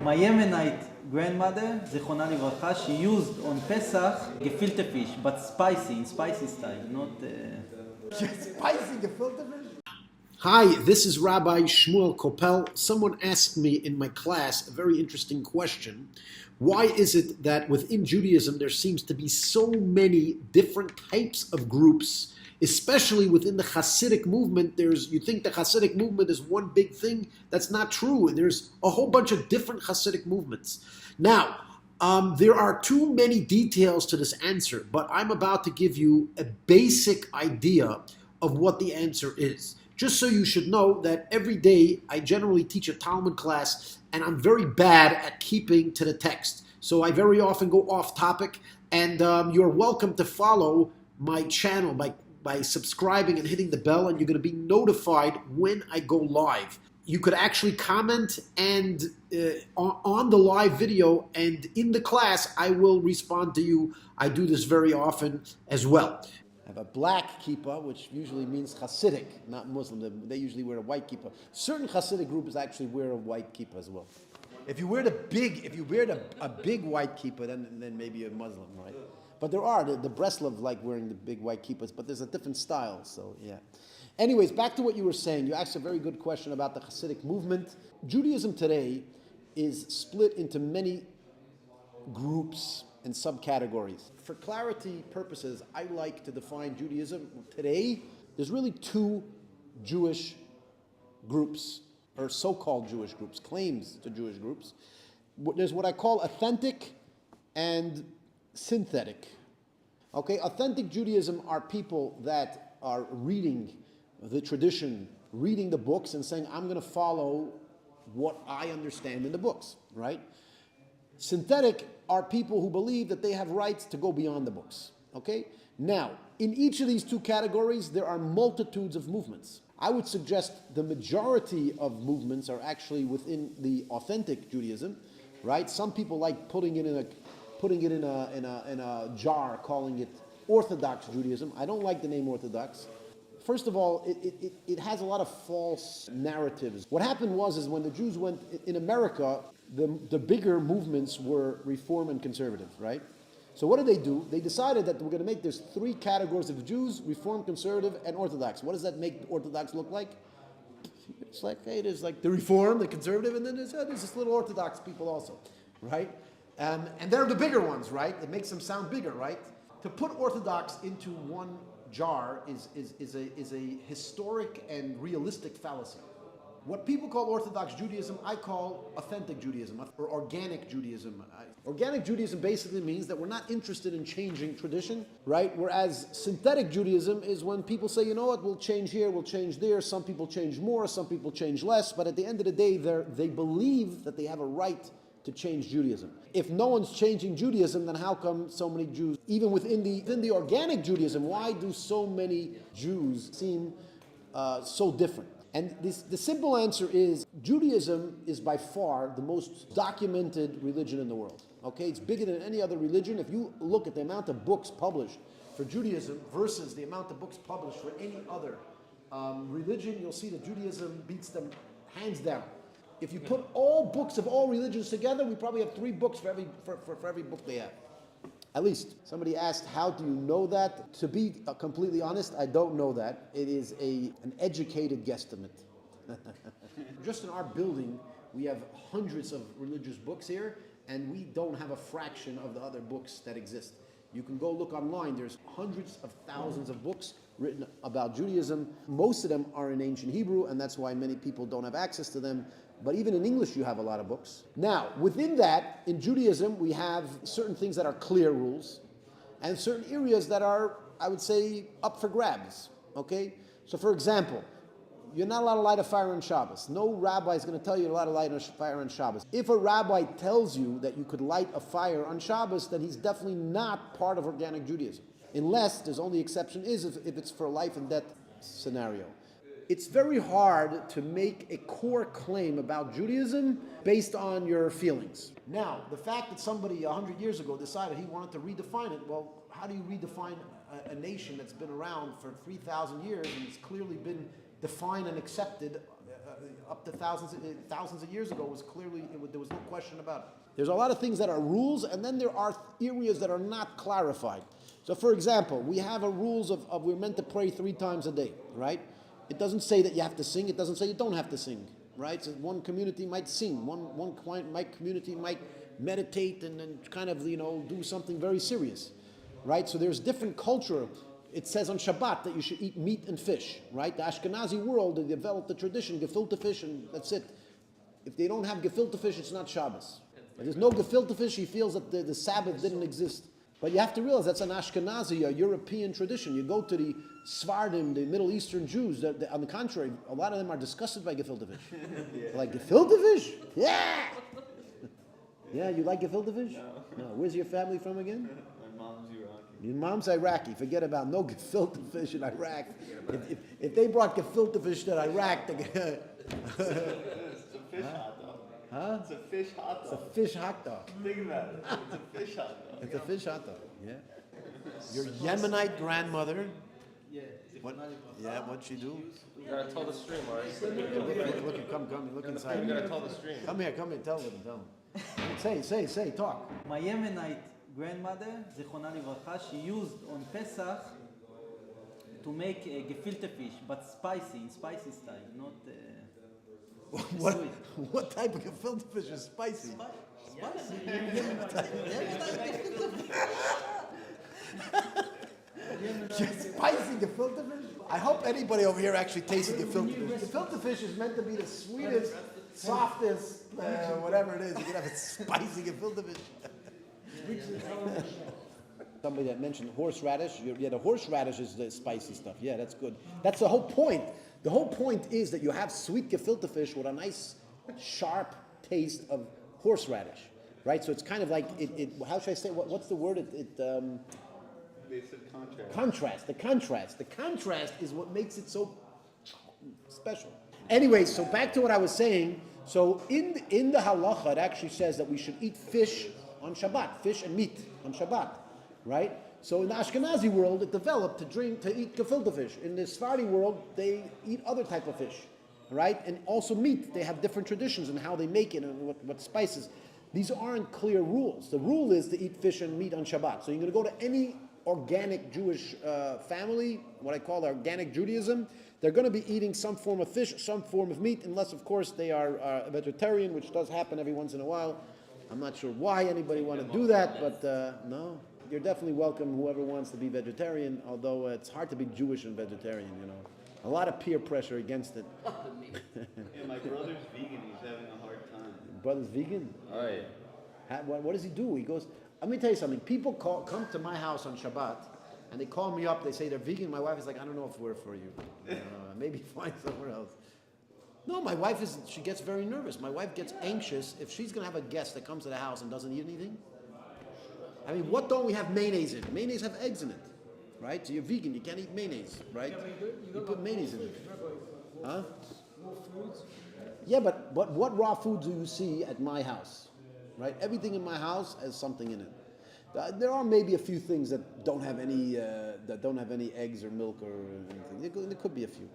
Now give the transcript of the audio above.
My Yemenite grandmother, Zichronah Livracha, she used on Pesach gefilte fish, but spicy, in spicy style, not... Spicy gefilte fish? Hi, this is Rabbi Kopel. Someone asked me in my class a very interesting question. Why is it that within Judaism there seems to be so many different types of groups, especially within the Hasidic movement? You think the Hasidic movement is one big thing? That's not true. There's a whole bunch of different Hasidic movements. Now, there are too many details to this answer, but I'm about to give you a basic idea of what the answer is. Just so you should know that every day I generally teach a Talmud class, and I'm very bad at keeping to the text. So I very often go off topic, and you're welcome to follow my channel by subscribing and hitting the bell, and you're going to be notified when I go live. You could actually comment and on the live video, and in the class I will respond to you. I do this very often as well. I have a black kippah, which usually means Hasidic, not Muslim. They usually wear a white kippah. Certain Hasidic groups actually wear a white kippah as well. If you wear a big white kippah, then maybe you're Muslim, right? But there are the Breslov like wearing the big white kippahs, but there's a different style. So yeah. Anyways, back to what you were saying. You asked a very good question about the Hasidic movement. Judaism today is split into many groups and subcategories. For clarity purposes, I like to define Judaism today. There's really two Jewish groups, or so-called Jewish groups, claims to Jewish groups. There's what I call authentic and synthetic. Okay, authentic Judaism are people that are reading the tradition, reading the books and saying, I'm going to follow what I understand in the books, right? Synthetic are people who believe that they have rights to go beyond the books, okay? Now, in each of these two categories, there are multitudes of movements. I would suggest the majority of movements are actually within the authentic Judaism, right? Some people like putting it in a jar, calling it Orthodox Judaism. I don't like the name Orthodox. First of all, it has a lot of false narratives. What happened was when the Jews went in America, the bigger movements were Reform and Conservative, right? So what did they do? They decided that we're going to make there's three categories of Jews: Reform, Conservative, and Orthodox. What does that make Orthodox look like? It's like, hey, there's like the Reform, the Conservative, and then there's this little Orthodox people also, right? And they're the bigger ones, right? It makes them sound bigger, right? To put Orthodox into one jar is a historic and realistic fallacy. What people call Orthodox Judaism, I call authentic Judaism, or organic Judaism. Organic Judaism basically means that we're not interested in changing tradition, right? Whereas synthetic Judaism is when people say, you know what, we'll change here, we'll change there. Some people change more, some people change less. But at the end of the day, they believe that they have a right to change Judaism. If no one's changing Judaism, then how come so many Jews, even within the organic Judaism, why do so many Jews seem so different? And the simple answer is, Judaism is by far the most documented religion in the world. Okay, it's bigger than any other religion. If you look at the amount of books published for Judaism versus the amount of books published for any other religion, you'll see that Judaism beats them hands down. If you put all books of all religions together, we probably have 3 books for every book they have. At least. Somebody asked, how do you know that? To be completely honest, I don't know that. It is an educated guesstimate. Just in our building, we have hundreds of religious books here, and we don't have a fraction of the other books that exist. You can go look online. There's hundreds of thousands of books written about Judaism. Most of them are in ancient Hebrew, and that's why many people don't have access to them. But even in English, you have a lot of books. Now, within that, in Judaism, we have certain things that are clear rules, and certain areas that are, I would say, up for grabs, okay? So for example, you're not allowed to light a fire on Shabbos. No rabbi is going to tell you you're allowed to light a fire on Shabbos. If a rabbi tells you that you could light a fire on Shabbos, then he's definitely not part of organic Judaism. Unless, there's only exception is if it's for a life and death scenario. It's very hard to make a core claim about Judaism based on your feelings. Now, the fact that somebody 100 years ago decided he wanted to redefine it, well, how do you redefine a nation that's been around for 3,000 years and it's clearly been defined and accepted up to thousands of years ago was clearly, there was no question about it. There's a lot of things that are rules, and then there are areas that are not clarified. So for example, we have a rules of we're meant to pray 3 times a day, right? It doesn't say that you have to sing, it doesn't say you don't have to sing, right? So one community might sing, one community might meditate and kind of, do something very serious, right? So there's different culture. It says on Shabbat that you should eat meat and fish, right? The Ashkenazi world, they developed the tradition, gefilte fish, and that's it. If they don't have gefilte fish, it's not Shabbos. If there's no gefilte fish, he feels that the Sabbath didn't exist. But you have to realize that's an Ashkenazi, a European tradition. You go to the Svardim, the Middle Eastern Jews, on the contrary, a lot of them are disgusted by gefilte fish. Yeah. Like, gefilte fish? Yeah! Yeah, you like gefilte fish? No. Where's your family from again? My mom's Iraqi. Your mom's Iraqi. Forget about no gefilte fish in Iraq. If they brought gefilte fish to Iraq, It's a fish hot dog. Huh? It's a fish hot dog. It's a fish hot dog. Think about it. It's a fish hot dog. It's a fish hot dog. Yeah. Your Yemenite grandmother. Yeah. What'd she do? You gotta tell the stream, alright? Look inside. You gotta tell the stream. Come here, tell them. Say, talk. My Yemenite grandmother, Zichronah Livracha, she used on Pesach to make gefilte fish, but in spicy style, not sweet. What type of gefilte fish is spicy? Spicy gefilte fish? I hope anybody over here actually tasted gefilte fish. Gefilte fish is meant to be the sweetest, softest, whatever it is. You can have a spicy gefilte fish. Somebody that mentioned horseradish. Yeah, the horseradish is the spicy stuff. Yeah, that's good. That's the whole point. The whole point is that you have sweet gefilte fish with a nice, sharp taste of horseradish, right? So it's kind of like how should I say? What's the word? They said contrast. The contrast is what makes it so special. Anyway, so back to what I was saying. So in the halacha, it actually says that we should eat fish on Shabbat, fish and meat on Shabbat, right? So in the Ashkenazi world, it developed to eat gefilte fish. In the Sephardi world, they eat other type of fish, right? And also meat. They have different traditions in how they make it and what spices. These aren't clear rules. The rule is to eat fish and meat on Shabbat. So you're going to go to any organic Jewish family, what I call organic Judaism, they're going to be eating some form of fish, some form of meat, unless, of course, they are vegetarian, which does happen every once in a while. I'm not sure why anybody want to do that, but no. You're definitely welcome, whoever wants to be vegetarian, although it's hard to be Jewish and vegetarian, A lot of peer pressure against it. Yeah, my brother's vegan. He's having a hard time. Your brother's vegan? Oh, yeah. What does he do? He goes, let me tell you something. People come to my house on Shabbat, and they call me up. They say they're vegan. My wife is like, I don't know if we're for you. Maybe find somewhere else. No, my wife she gets very nervous. My wife gets anxious if she's going to have a guest that comes to the house and doesn't eat anything. I mean, what don't we have mayonnaise in? Mayonnaise have eggs in it, right? So you're vegan. You can't eat mayonnaise, right? You put mayonnaise in it. Huh? Yeah, but what raw food do you see at my house? Right? Everything in my house has something in it. There are maybe a few things that don't have any eggs or milk or anything. There could be a few.